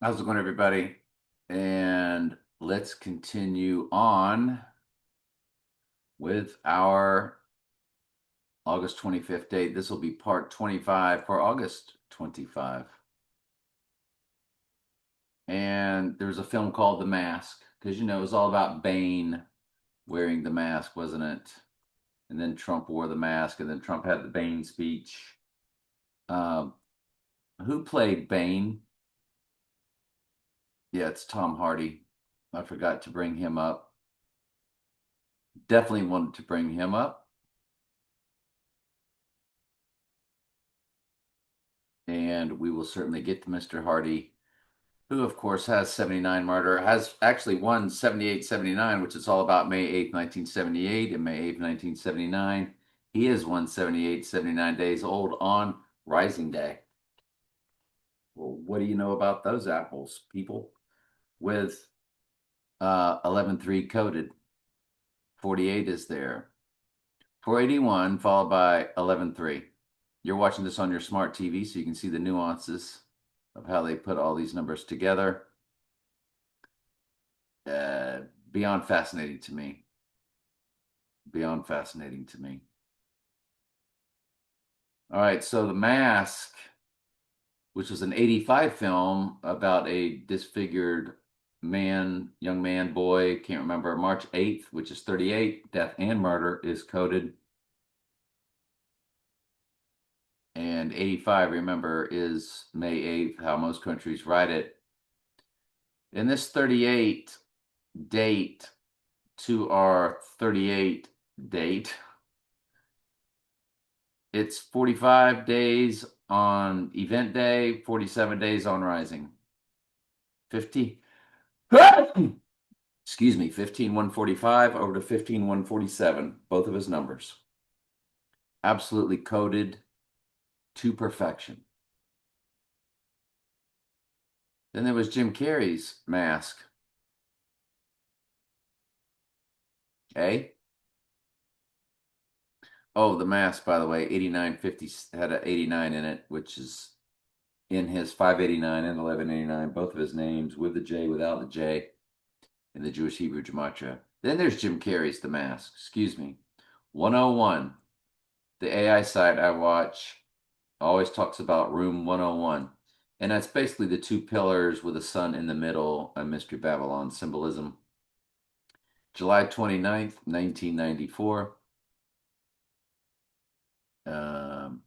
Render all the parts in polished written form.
How's it going, everybody? And let's continue on with our August 25th date. This will be part 25 for August 25. And there's a film called The Mask, because it was all about Bane wearing the mask, wasn't it? And then Trump wore the mask, and then Trump had the Bane speech. Um, who played Bane? Yeah, it's Tom Hardy. I forgot to bring him up. Definitely wanted to bring him up. And we will certainly get to Mr. Hardy, who, of course, has 79 Murder, has actually won 78 79, which is all about May 8th, 1978, and May 8th, 1979. He is 178 79 days old on Rising Day. Well, what do you know about those apples, people? With 11.3 coded, 48 is there. 481 followed by 11.3. You're watching this on your smart TV, so you can see the nuances of how they put all these numbers together. uh, Beyond fascinating to me. Beyond fascinating to me. All right, so The Mask, which was an 85 film about a disfigured man, young man, boy, can't remember, March 8th, which is 38, Death and Murder is coded. And 85, remember, is May 8th, how most countries write it. In this 38 date to our 38 date, it's 45 days on event day, 47 days on rising. 50, excuse me, 15,145 over to 15,147, both of his numbers. Absolutely coded to perfection. Then there was Jim Carrey's Mask. Eh? Oh, the Mask, by the way, 8950 had an 89 in it, which is in his 589 and 1189, both of his names with the J, without the J, in the Jewish Hebrew Gematria. Then there's Jim Carrey's The Mask. Excuse me. 101. The AI site I watch always talks about Room 101. And that's basically the two pillars with a sun in the middle, a Mystery Babylon symbolism. July 29th, 1994. Um,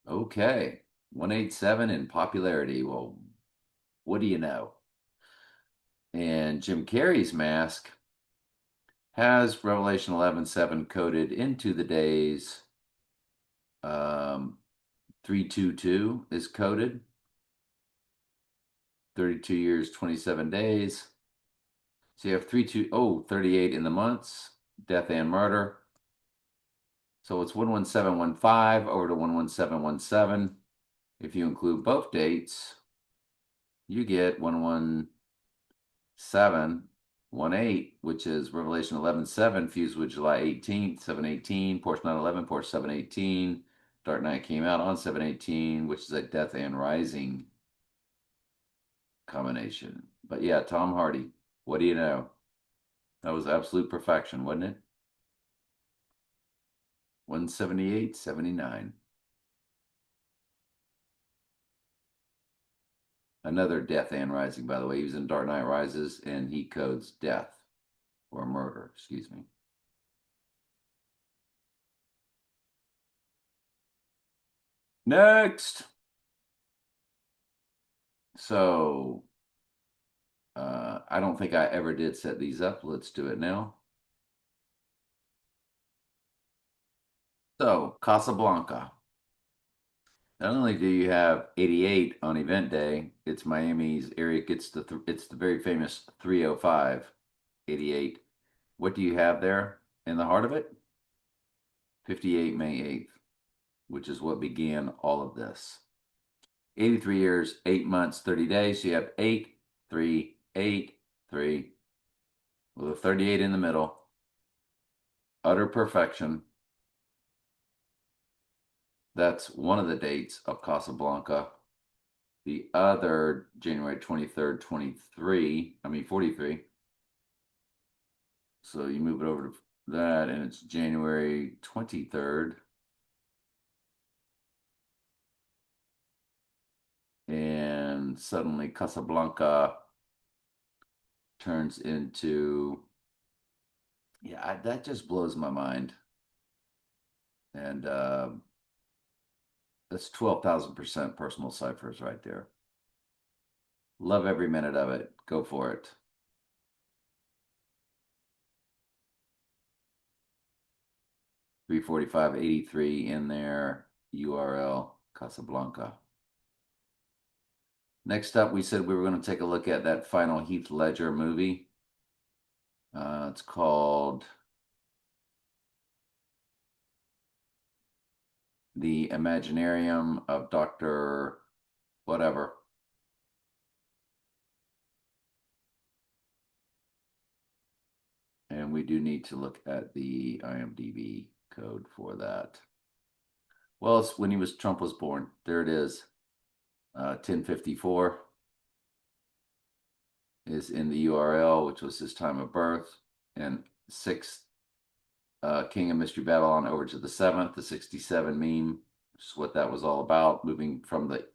okay. 187 in popularity. Well, what do you know? And Jim Carrey's Mask has Revelation 11:7 coded into the days. 322 is coded. 32 years, 27 days. So you have 38 in the months, death and murder. So it's 11715 over to 11717. If you include both dates, you get 11718, which is Revelation 11:7 fused with July 18th, 718, Porsche 911, Porsche 718. Dark Knight came out on 718, which is a death and rising combination. But yeah, Tom Hardy, what do you know? That was absolute perfection, wasn't it? 178, 79. Another death and rising, by the way. He was in Dark Knight Rises and he codes death or murder, excuse me. Next. So, I don't think I ever did set these up. Let's do it now. So, Casablanca. Not only do you have 88 on event day, it's Miami's area. It's the very famous 305, 88. What do you have there in the heart of it? 58 May 8th, which is what began all of this. 83 years, 8 months, 30 days. So you have 8, 3, 8, 3, with a 38 in the middle. Utter perfection. That's one of the dates of Casablanca. The other January 23rd, 43. So you move it over to that, and it's January 23rd. And suddenly Casablanca turns into, yeah, that just blows my mind. And that's 12,000% personal ciphers right there. Love every minute of it. Go for it. 345.83 in there. URL Casablanca. Next up, we said we were going to take a look at that final Heath Ledger movie. It's called The Imaginarium of Dr. Whatever. And we do need to look at the IMDb code for that. Well, it's when Trump was born. There it is. 1054 is in the URL, which was his time of birth. And sixth King of Mystery Babylon over to the seventh, the 67 meme, which is what that was all about, moving from the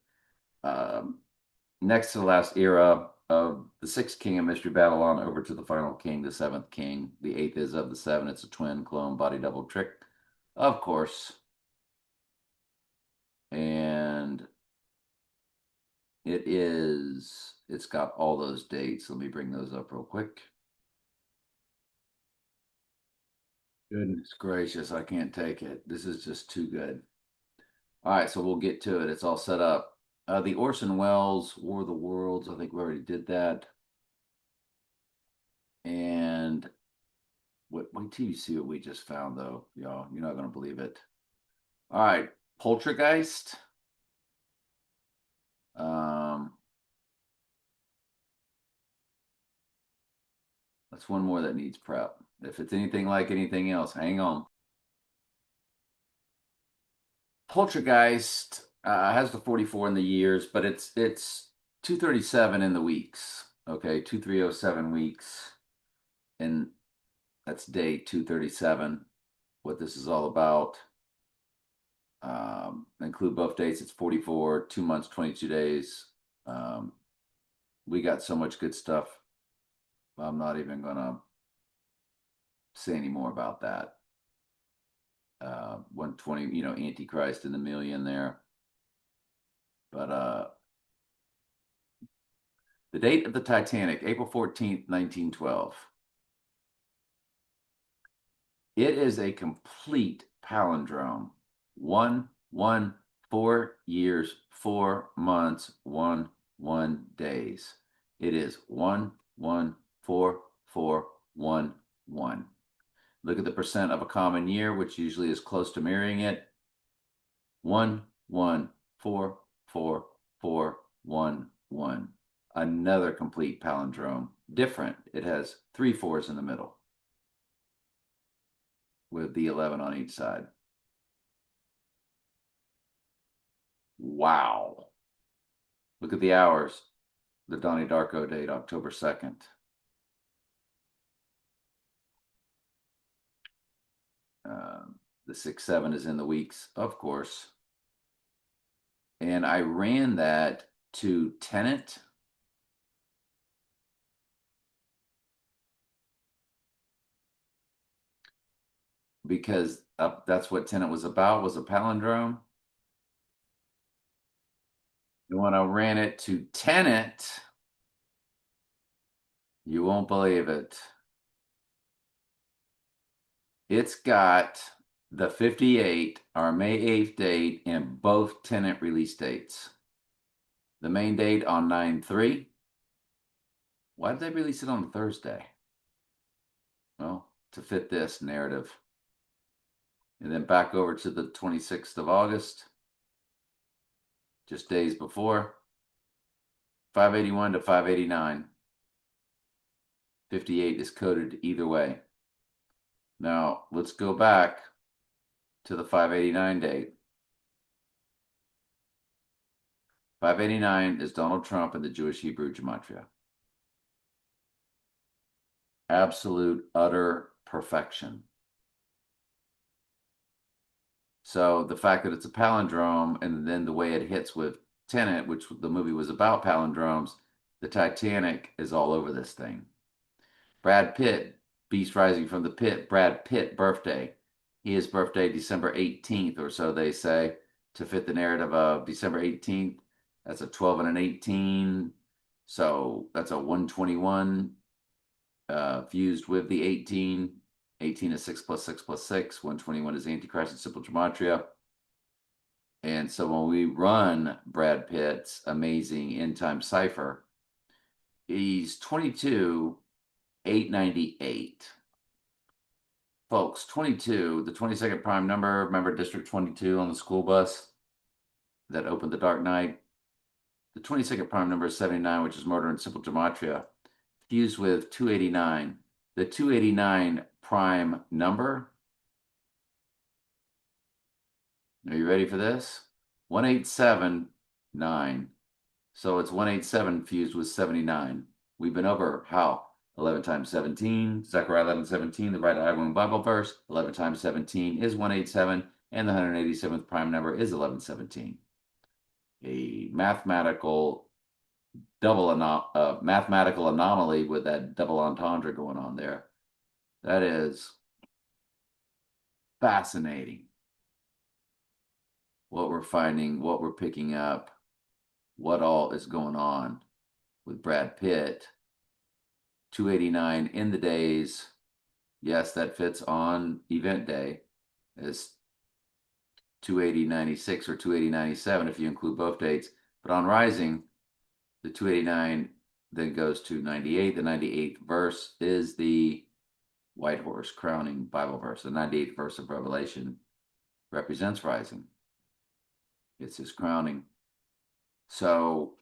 next to the last era of the sixth King of Mystery Babylon over to the final king, the seventh king. The eighth is of the seven. It's a twin clone body double trick, of course. And it's got all those dates. Let me bring those up real quick. Goodness gracious, I can't take it. This is just too good. All right, so we'll get to it. It's all set up. The Orson Welles War of the Worlds, I think we already did that. And wait till you see what we just found, though, y'all. You're not going to believe it. All right, Poltergeist. Um, that's one more that needs prep. If it's anything like anything else, hang on. Poltergeist has the 44 in the years, but it's 237 in the weeks. Okay, 2307 weeks, and that's day 237. What this is all about. Include both dates. It's 44, 2 months, 22 days. We got so much good stuff. I'm not even gonna say any more about that. 120, Antichrist in the million there. But the date of the Titanic, April 14th, 1912. It is a complete palindrome. 4 years, 4 months, 1 days. It is 1 1 4 4 1 1. Look at the percent of a common year, which usually is close to mirroring it. 1 1 4 4 4 1 1. Another complete palindrome. Different. It has 3 4s in the middle with the 11 on each side. Wow. Look at the hours. The Donnie Darko date, October 2nd. The 6-7 is in the weeks, of course. And I ran that to Tenet. Because that's what Tenet was about, was a palindrome. And when I ran it to Tenet, you won't believe it. It's got the 58, our May 8th date, and both Tenet release dates. The main date on 9/3. Why did they release it on Thursday? Well, to fit this narrative. And then back over to the 26th of August, just days before. 581 to 589. 58 is coded either way. Now, let's go back to the 589 date. 589 is Donald Trump and the Jewish Hebrew gematria. Absolute, utter perfection. So the fact that it's a palindrome and then the way it hits with Tenet, which the movie was about palindromes, the Titanic is all over this thing. Brad Pitt, Beast Rising from the Pit, Brad Pitt birthday. His birthday December 18th, or so they say, to fit the narrative of December 18th. That's a 12 and an 18. So that's a 121 fused with the 18. 18 is 6 plus 6 plus 6. 121 is Antichrist and simple gematria. And so when we run Brad Pitt's amazing end time cipher, he's 22, 898. Folks, 22, the 22nd prime number, remember District 22 on the school bus that opened the Dark Knight? The 22nd prime number is 79, which is murder and simple gematria, fused with 289. The 289 prime number, are you ready for this? 1879. So it's 187 fused with 79. We've been over how? 11 times 17, Zechariah 11:17, the right Iron Bible verse. 11 times 17 is 187, and the 187th prime number is 1117. A mathematical mathematical anomaly with that double entendre going on there. That is fascinating. What we're finding, what we're picking up, what all is going on with Brad Pitt. 289 in the days. Yes, that fits on event day as 280.96 or 280.97 if you include both dates. But on rising, the 289 then goes to 98. The 98th verse is the white horse crowning Bible verse. The 98th verse of Revelation represents rising. It's his crowning. So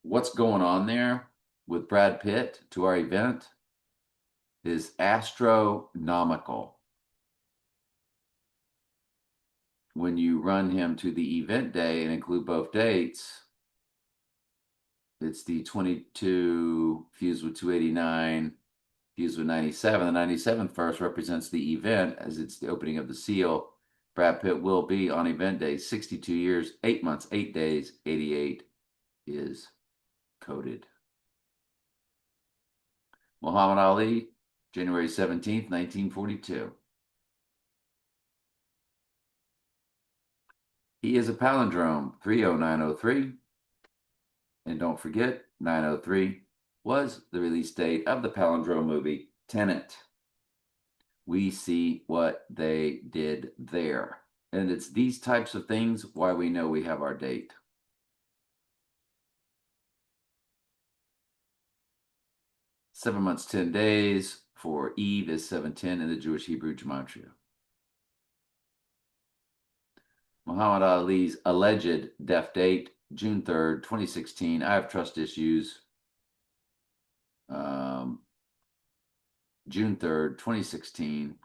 what's going on there with Brad Pitt to our event is astronomical. When you run him to the event day and include both dates, it's the 22 fused with 289, fused with 97. The 97th verse represents the event as it's the opening of the seal. Brad Pitt will be on event day 62 years, 8 months, 8 days, 88 is coded. Muhammad Ali, January 17th, 1942. He is a palindrome, 30903. And don't forget, 903 was the release date of the palindrome movie Tenet. We see what they did there. And it's these types of things why we know we have our date. Seven months, 10 days for Eve is 710 in the Jewish Hebrew gematria. Muhammad Ali's alleged death date, June 3rd, 2016. I have trust issues. June 3rd, 2016.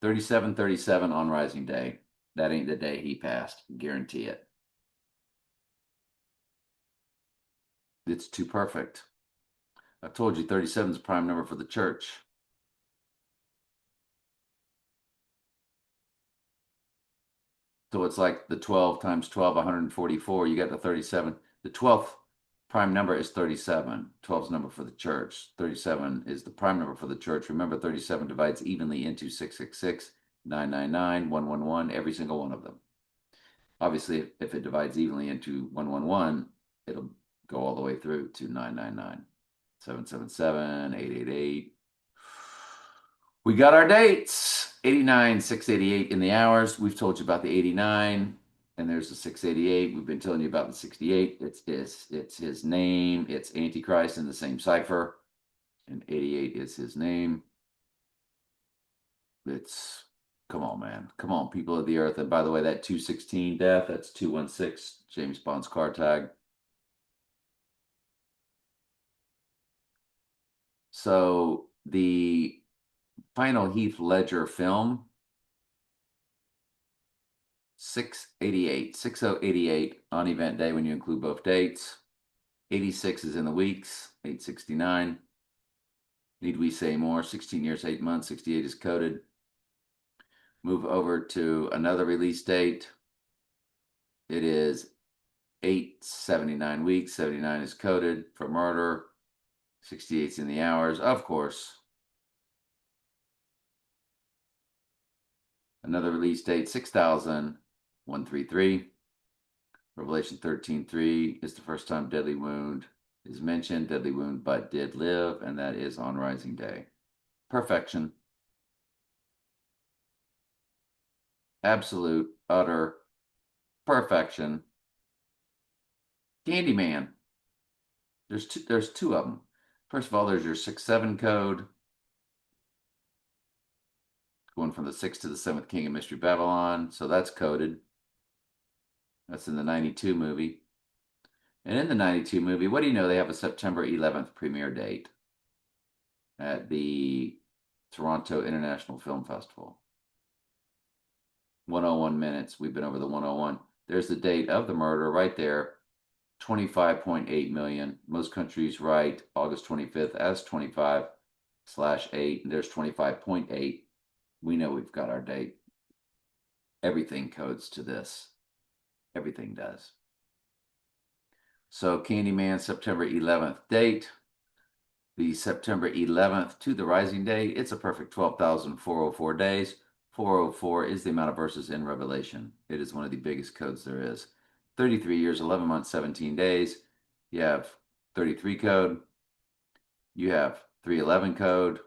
$37.37 on Rising Day. That ain't the day he passed. Guarantee it. It's too perfect. I told you 37 is a prime number for the church. So it's like the 12 times 12, 144. You got the 37. The 12th prime number is 37. 12 is number for the church. 37 is the prime number for the church. Remember, 37 divides evenly into 666, 999, 111, every single one of them. Obviously, if it divides evenly into 111, it'll go all the way through to 999, 777, 888. We got our dates, 89, 688 in the hours. We've told you about the 89, and there's the 688. We've been telling you about the 68. It's his name. It's Antichrist in the same cipher, and 88 is his name. It's, come on, man. Come on, people of the earth. And by the way, that 216 death, that's 216, James Bond's car tag. So the final Heath Ledger film, 688, 6088 on event day when you include both dates. 86 is in the weeks, 869. Need we say more? 16 years, 8 months, 68 is coded. Move over to another release date. It is 879 weeks, 79 is coded for murder, 68 is in the hours, of course. Another release date, 6000-133. Revelation 13:3 is the first time deadly wound is mentioned. Deadly wound, but did live, and that is on Rising Day. Perfection. Absolute, utter perfection. Candyman. There's two of them. First of all, there's your 6-7 code, going from the 6th to the 7th King of Mystery Babylon. So that's coded. That's in the 92 movie. And in the 92 movie, what do you know? They have a September 11th premiere date at the Toronto International Film Festival. 101 minutes. We've been over the 101. There's the date of the murder right there. 25.8 million. Most countries write August 25th as 25/8. And there's 25.8. We know we've got our date. Everything codes to this. Everything does. So Candyman, September 11th date. The September 11th to the Rising Day, it's a perfect 12,404 days. 404 is the amount of verses in Revelation. It is one of the biggest codes there is. 33 years, 11 months, 17 days. You have 33 code. You have 311 code.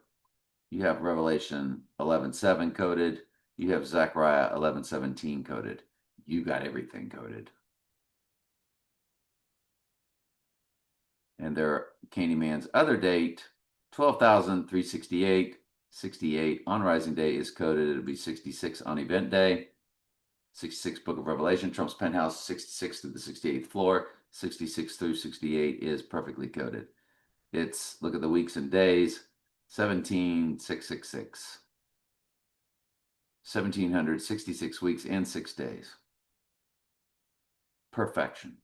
You have Revelation 11:7 coded. You have Zechariah 11:17 coded. You got everything coded. And their Candyman's other date, 12,368, 68 on Rising Day is coded. It'll be 66 on Event Day. 66 Book of Revelation, Trump's penthouse, 66 to the 68th floor. 66 through 68 is perfectly coded. It's, look at the weeks and days, 17,666. 1,766 weeks and 6 days. Perfection.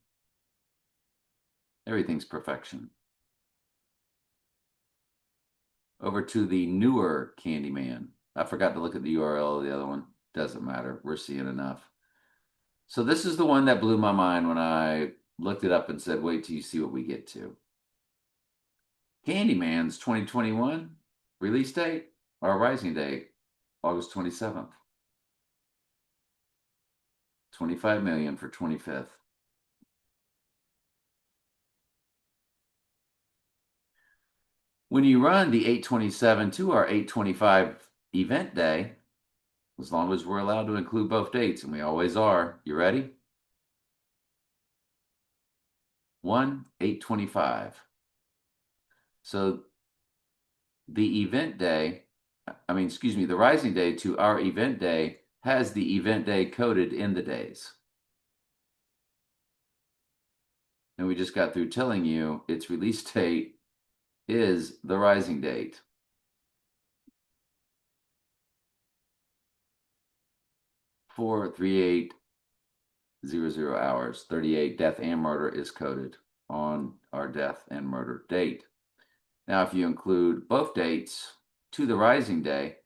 Everything's perfection. Over to the newer Candyman. I forgot to look at the URL of the other one. Doesn't matter. We're seeing enough. So this is the one that blew my mind when I looked it up and said, wait till you see what we get to. Candyman's 2021 release date or Rising Day, August 27th. 25 million for 25th. When you run the 827 to our 825 event day, as long as we're allowed to include both dates, and we always are, you ready? 1/8/25. So the event day, the Rising Day to our event day has the event day coded in the days. And we just got through telling you its release date is the Rising date. 43800 hours. 38 death and murder is coded on our death and murder date. Now, if you include both dates to the Rising Day,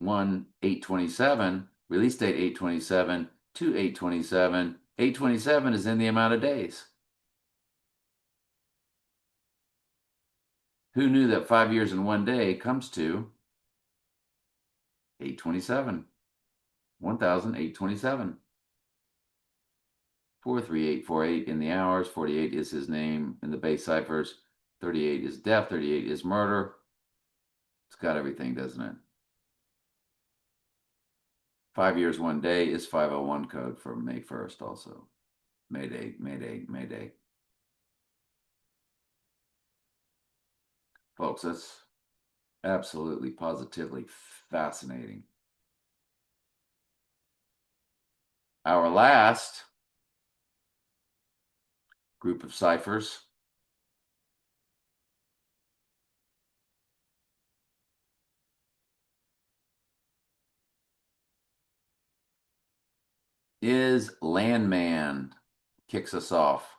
1/8/27, release date 8/27 to 8/27. 8/27 is in the amount of days. Who knew that 5 years and 1 day comes to 8/27? 1,827. 43848 in the hours. 48 is his name in the base ciphers. 38 is death. 38 is murder. It's got everything, doesn't it? 5 years, 1 day is 501 code for May 1st also. Mayday, Mayday, Mayday. Folks, that's absolutely, positively fascinating. Our last group of ciphers is Landman. Kicks us off.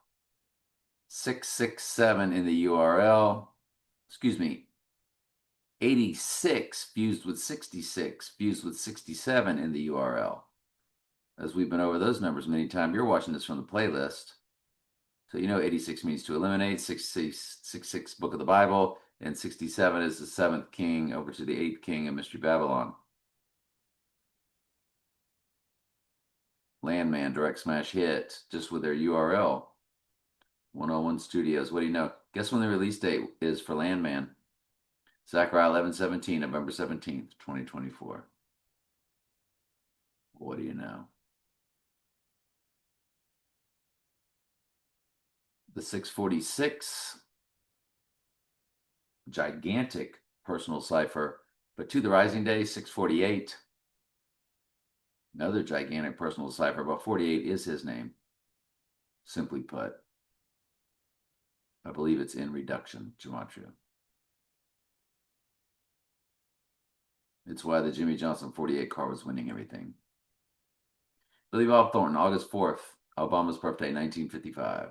667 in the URL. Excuse me. 86 fused with 66, fused with 67 in the URL. As we've been over those numbers many times, you're watching this from the playlist. So you know 86 means to eliminate, 66 book of the Bible, and 67 is the seventh king over to the eighth king of Mystery Babylon. Landman direct smash hit just with their URL. 101 Studios. What do you know? Guess when the release date is for Landman? Zechariah 11:17, November 17th, 2024. What do you know? The 646, gigantic personal cipher, but to the rising day, 648. Another gigantic personal cipher, but 48 is his name. Simply put, I believe it's in reduction gematria. It's why the Jimmy Johnson 48 car was winning everything. Billy Bob Thornton, August 4th, Obama's birthday, 1955.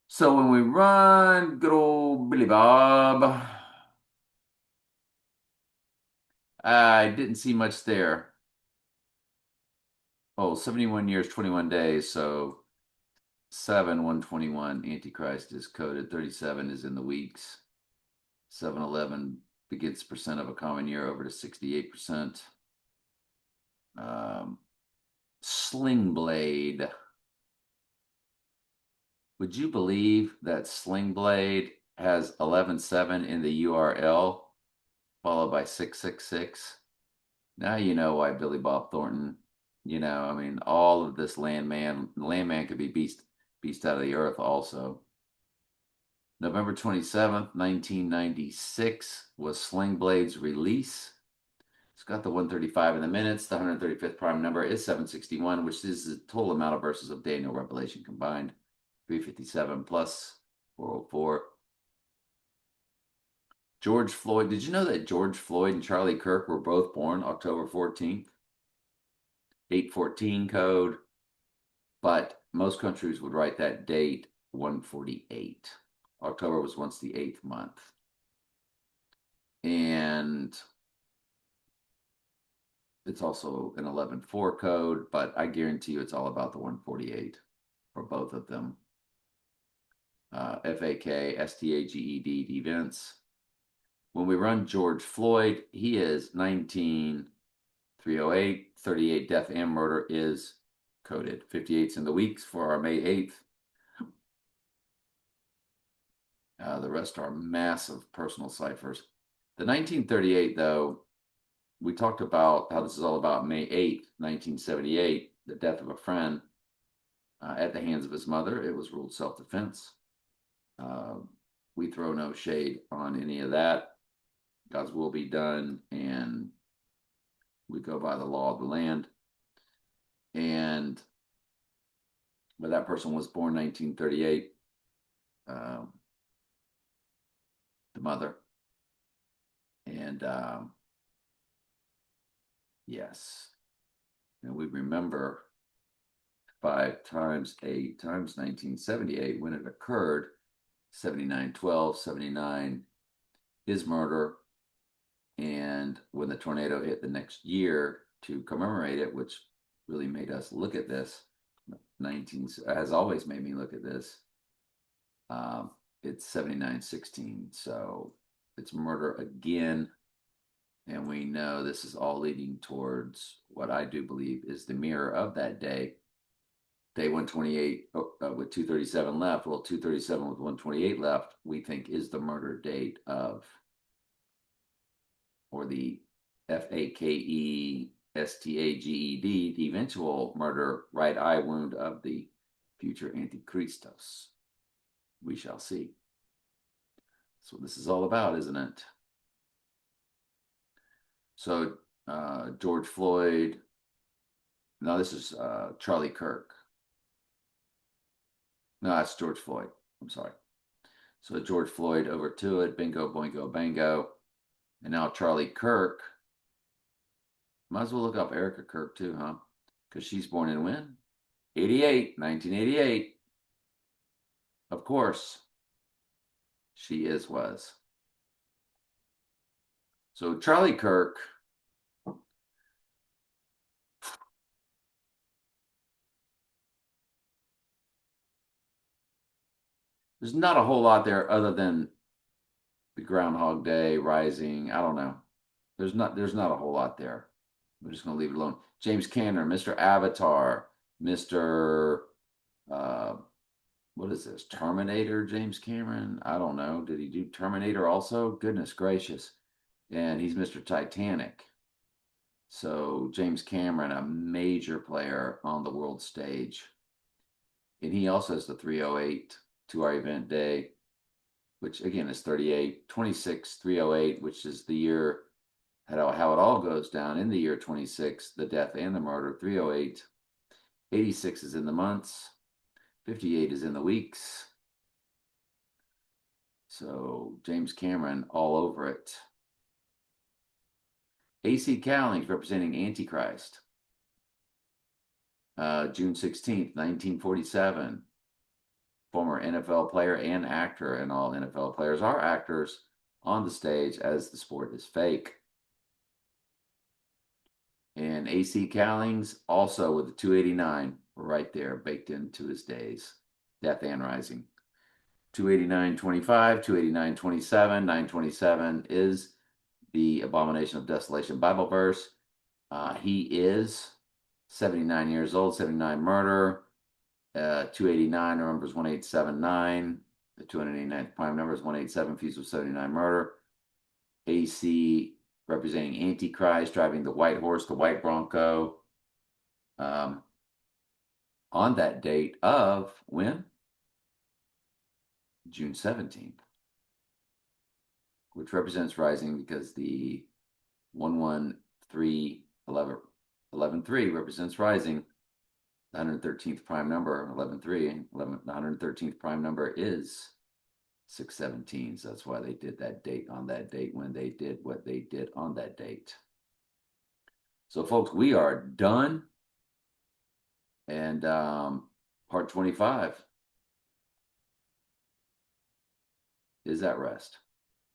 So when we run, good old Billy Bob, I didn't see much there. Oh, 71 years, 21 days. So 7, 121, Antichrist is coded. 37 is in the weeks. 711 begins percent of a common year over to 68%. Sling Blade. Would you believe that Sling Blade has 11.7 in the URL, followed by 666? Now you know why Billy Bob Thornton, I mean, all of this landman could be beast out of the earth also. November 27th, 1996 was Sling Blade's release. It's got the 135 in the minutes. The 135th prime number is 761, which is the total amount of verses of Daniel Revelation combined. 357 plus 404. George Floyd. Did you know that George Floyd and Charlie Kirk were both born October 14th? 814 code, but most countries would write that date 148. October was once the 8th month. And it's also an 11.4 code, but I guarantee you it's all about the 148 for both of them. FAK, STAGED events. When we run George Floyd, he is 19,308. 38 death and murder is coded. 58's in the weeks for our May 8th. The rest are massive personal ciphers. The 1938, though, we talked about how this is all about May 8th, 1978, the death of a friend at the hands of his mother. It was ruled self-defense. We throw no shade on any of that. God's will be done, and we go by the law of the land. But that person was born 1938, the mother. And yes, and we remember 5 times 8 times 1978 when it occurred. 79/12, 79 his murder. And when the tornado hit the next year to commemorate it, which really made us look at this, 19 has always made me look at this. It's 79/16, so it's murder again. And we know this is all leading towards what I do believe is the mirror of that day. Day 128 with 237 left. Well, 237 with 128 left, we think is the murder date of, or the FAKE STAGED, the eventual murder, right eye wound of the future Antichristos. We shall see. That's what this is all about, isn't it? So George Floyd. No, this is Charlie Kirk. No, that's George Floyd. I'm sorry. So George Floyd over to it. Bingo, boingo, bango. And now Charlie Kirk Might as well look up Erica Kirk too, huh? Because she's born in when? 88, 1988. Of course, she was. So Charlie Kirk, there's not a whole lot there other than the Groundhog Day, Rising. I don't know. There's not a whole lot there. We're just gonna leave it alone. James Cameron, Mr. Avatar, Mr. Uh, what is this? Terminator, James Cameron? I don't know. Did he do Terminator also? Goodness gracious. And he's Mr. Titanic. So James Cameron, a major player on the world stage. And he also has the 308 to our event day, which again is 38, 26, 308, which is the year how it all goes down in the year 26, the death and the murder, 308. 86 is in the months, 58 is in the weeks. So James Cameron all over it. AC Cowlings representing Antichrist. June 16th, 1947. Former NFL player and actor, and all NFL players are actors on the stage as the sport is fake. And AC Cowlings also with the 289 right there baked into his days, death and rising. 289.25, 289.27, 927 is the Abomination of Desolation Bible verse. He is 79 years old, 79 murder. 289, remember, is 1879. The 289th prime number is 187, Feast of 79 murder. AC representing Antichrist, driving the white horse, the white Bronco. On that date of when? June 17th, which represents rising because the 113 11 represents rising. The 113th prime number, 11.3, the 113th prime number is 617. So that's why they did that date on that date when they did what they did on that date. So, folks, we are done. And part 25 is at rest.